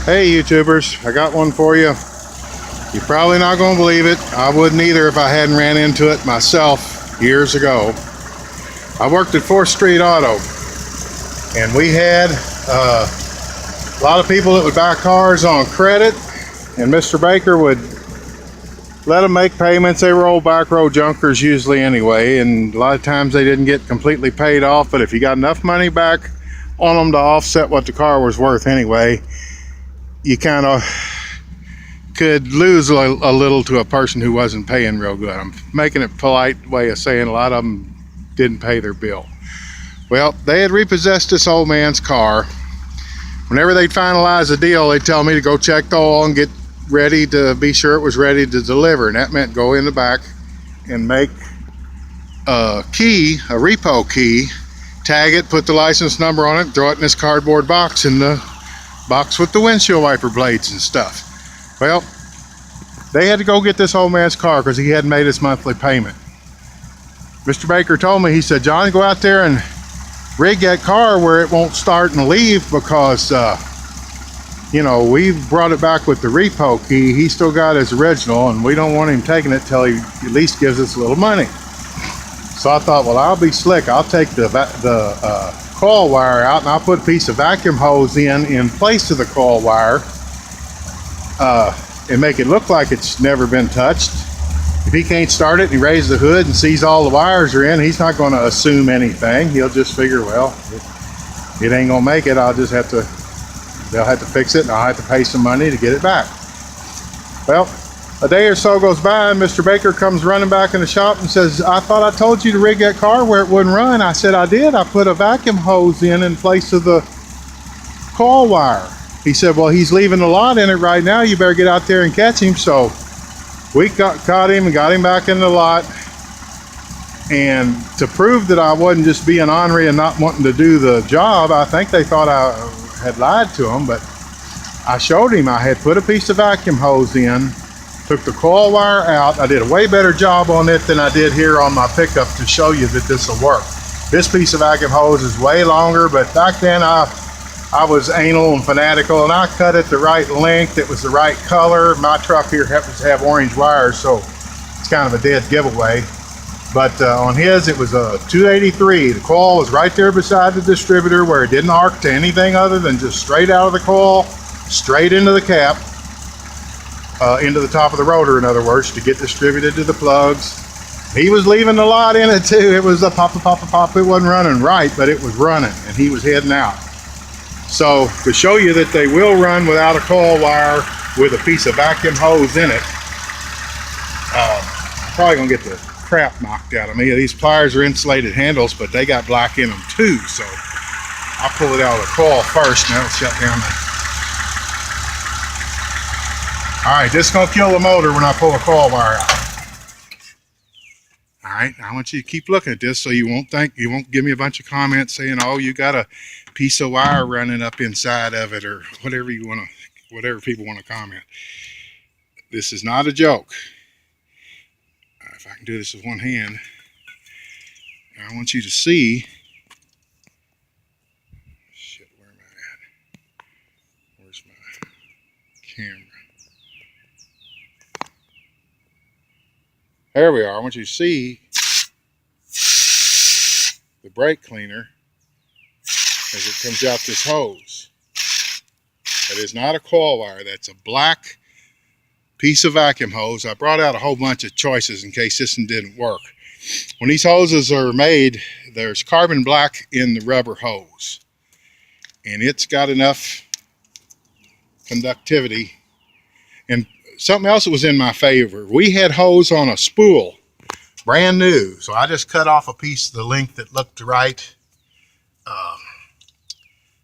Hey YouTubers, I got one for you. You're probably not going to believe it. I wouldn't either if I hadn't ran into it myself years ago. I worked at 4th Street Auto, and we had a lot of people that would buy cars on credit, and Mr. Baker would let them make payments. They were old back road junkers usually anyway, and a lot of times they didn't get completely paid off, but if you got enough money back on them to offset what the car was worth anyway, you kind of could lose a little to a person who wasn't paying real good. I'm making it a polite way of saying a lot of them didn't pay their bill. Well, they had repossessed this old man's car. Whenever they'd finalize a deal, they'd tell me to go check the oil and get ready to be sure it was ready to deliver, and that meant go in the back and make a key, a repo key, tag it, put the license number on it, throw it in this cardboard box in the box with the windshield wiper blades and stuff. Well, they had to go get this old man's car because he hadn't made his monthly payment. Mr. Baker told me, he said, John, go out there and rig that car where it won't start and leave, because you know, we brought it back with the repo key. He still got his original, and we don't want him taking it till he at least gives us a little money. So I thought, well, I'll be slick. I'll take the coil wire out, and I'll put a piece of vacuum hose in place of the coil wire, and make it look like it's never been touched. If he can't start it and he raises the hood and sees all the wires are in, he's not going to assume anything. He'll just figure, well, it ain't gonna make it. I'll just have to, they'll have to fix it, and I'll have to pay some money to get it back. Well, a day or so goes by, and Mr. Baker comes running back in the shop and says, I thought I told you to rig that car where it wouldn't run. I said, I did. I put a vacuum hose in place of the coil wire. He said, well, he's leaving the lot in it right now. You better get out there and catch him. So we caught him and got him back in the lot. And to prove that I wasn't just being ornery and not wanting to do the job, I think they thought I had lied to him, but I showed him I had put a piece of vacuum hose in, took the coil wire out. I did a way better job on it than I did here on my pickup to show you that this will work. This piece of vacuum hose is way longer, but back then I was anal and fanatical, and I cut it the right length. It was the right color. My truck here happens to have orange wires, so it's kind of a dead giveaway. But on his, it was a 283. The coil was right there beside the distributor, where it didn't arc to anything other than just straight out of the coil, straight into the cap, into the top of the rotor, in other words, to get distributed to the plugs. He was leaving the lot in it too. It was a pop, pop, pop. It wasn't running right, but it was running, and he was heading out. So to show you that they will run without a coil wire with a piece of vacuum hose in it, I'm probably gonna get the crap knocked out of me. These pliers are insulated handles, but they got black in them too. So I'll pull it out of the coil first, and that'll shut down the... All right, this is gonna kill the motor when I pull the coil wire out. All right, I want you to keep looking at this so you won't give me a bunch of comments saying, oh, you got a piece of wire running up inside of it, or whatever people want to comment. This is not a joke. If I can do this with one hand, I want you to see. Shit, where am I at? Where's my camera? There we are. I want you to see the brake cleaner as it comes out this hose. That is not a coil wire. That's a black piece of vacuum hose. I brought out a whole bunch of choices in case this one didn't work. When these hoses are made, there's carbon black in the rubber hose, and it's got enough conductivity. And something else that was in my favor, we had hose on a spool, brand new, so I just cut off a piece of the length that looked right,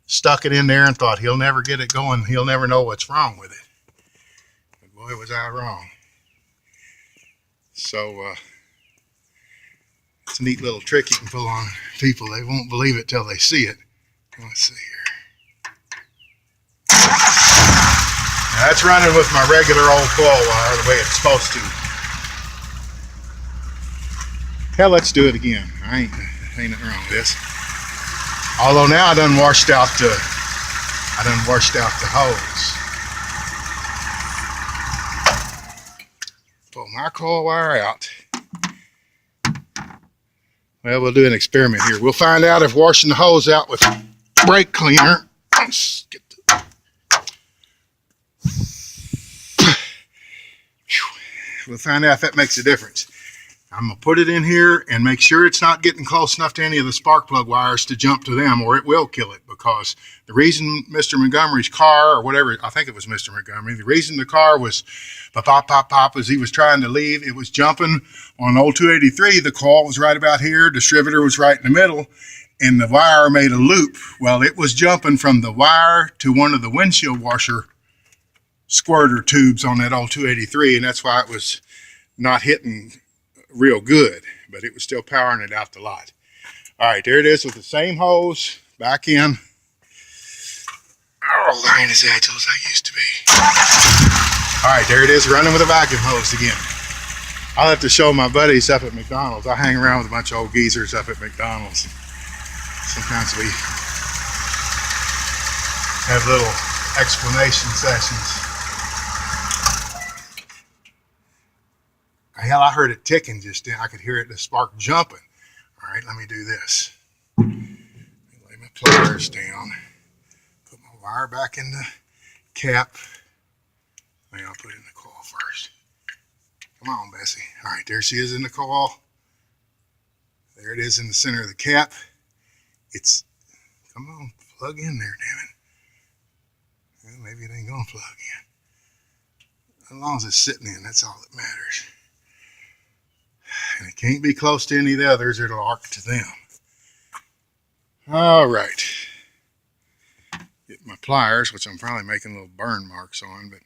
stuck it in there, and thought, he'll never get it going, he'll never know what's wrong with it. But boy, was I wrong. So it's a neat little trick you can pull on people. They won't believe it till they see it. Let's see here. Now that's running with my regular old coil wire the way it's supposed to. Hell, let's do it again. Ain't nothing wrong with this. Although now I done washed out the hose. pull my coil wire out. Well, we'll do an experiment here. We'll find out if washing the hose out with brake cleaner. Let's get the... We'll find out if that makes a difference. I'm going to put it in here and make sure it's not getting close enough to any of the spark plug wires to jump to them, or it will kill it. Because the reason Mr. Montgomery's car, or whatever, I think it was Mr. Montgomery, the reason the car was pop, pop, pop as he was trying to leave, it was jumping on old 283. The coil was right about here, distributor was right in the middle, and the wire made a loop. Well, it was jumping from the wire to one of the windshield washer squirter tubes on that old 283, and that's why it was not hitting real good, but it was still powering it out the lot. All right, there it is with the same hose back in. Oh, I ain't as agile as I used to be. All right, there it is running with a vacuum hose again. I'll have to show my buddies up at McDonald's. I hang around with a bunch of old geezers up at McDonald's. Sometimes we have little explanation sessions. Hell, I heard it ticking just then. I could hear it, the spark jumping. All right, let me do this. Let me lay my pliers down. Put my wire back in the cap. Maybe I'll put it in the coil first. Come on, Bessie. All right, there she is in the coil. There it is in the center of the cap. It's, come on, plug in there, damn it. Well, maybe it ain't gonna plug in. As long as it's sitting in, that's all that matters. And it can't be close to any of the others, it'll arc to them. All right. Get my pliers, which I'm probably making little burn marks on, but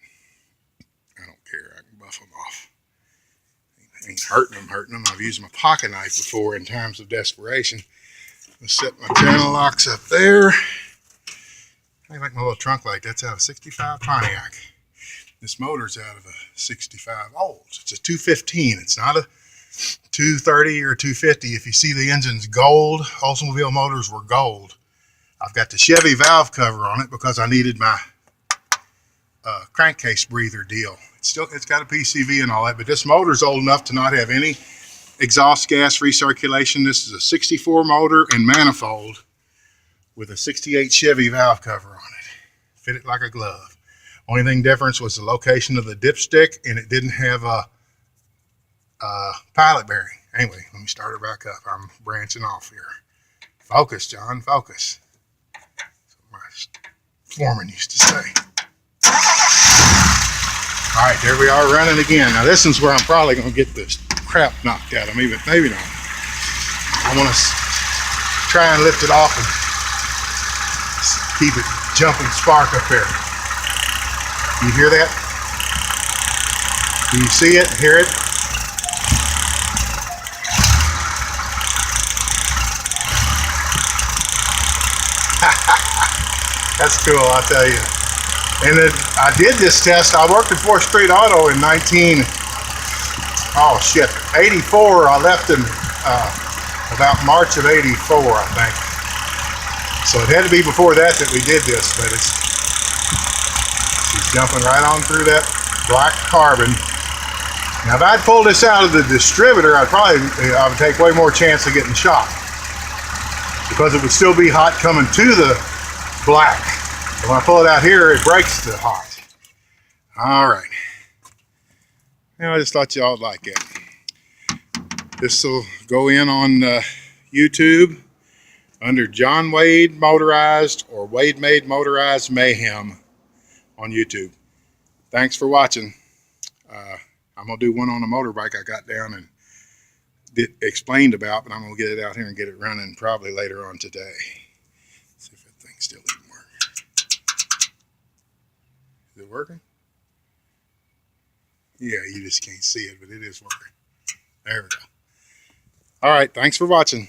I don't care. I can buff them off. Ain't hurting them. I've used my pocket knife before in times of desperation. I'll set my channel locks up there. I like my little trunk light. That's out of a 65 Pontiac. This motor's out of a 65 Olds. It's a 215. It's not a 230 or 250. If you see the engine's gold, Oldsmobile motors were gold. I've got the Chevy valve cover on it because I needed my crankcase breather deal. It's got a PCV and all that, but this motor's old enough to not have any exhaust gas recirculation. This is a 64 motor and manifold with a 68 Chevy valve cover on it. Fit it like a glove. Only thing difference was the location of the dipstick, and it didn't have a pilot bearing. Anyway, let me start her back up. I'm branching off here. Focus, John, focus. That's what my foreman used to say. All right, there we are running again. Now this is where I'm probably going to get this crap knocked out of me, but maybe not. I want to try and lift it off and keep it jumping spark up there. You hear that? Can you see it, hear it? That's cool, I'll tell you. And I did this test. I worked at 4th Street Auto in 84. I left in about March of 84, I think. So it had to be before that we did this, but she's jumping right on through that black carbon. Now if I'd pulled this out of the distributor, I would take way more chance of getting shot, because it would still be hot coming to the black. But when I pull it out here, it breaks the hot. All right. I just thought y'all would like it. This will go in on YouTube under John Wade Motorized or Wade Made Motorized Mayhem on YouTube. Thanks for watching. I'm going to do one on a motorbike I got down and explained about, but I'm going to get it out here and get it running probably later on today. See if that thing still doesn't work. Is it working? Yeah, you just can't see it, but it is working. There we go. All right, thanks for watching.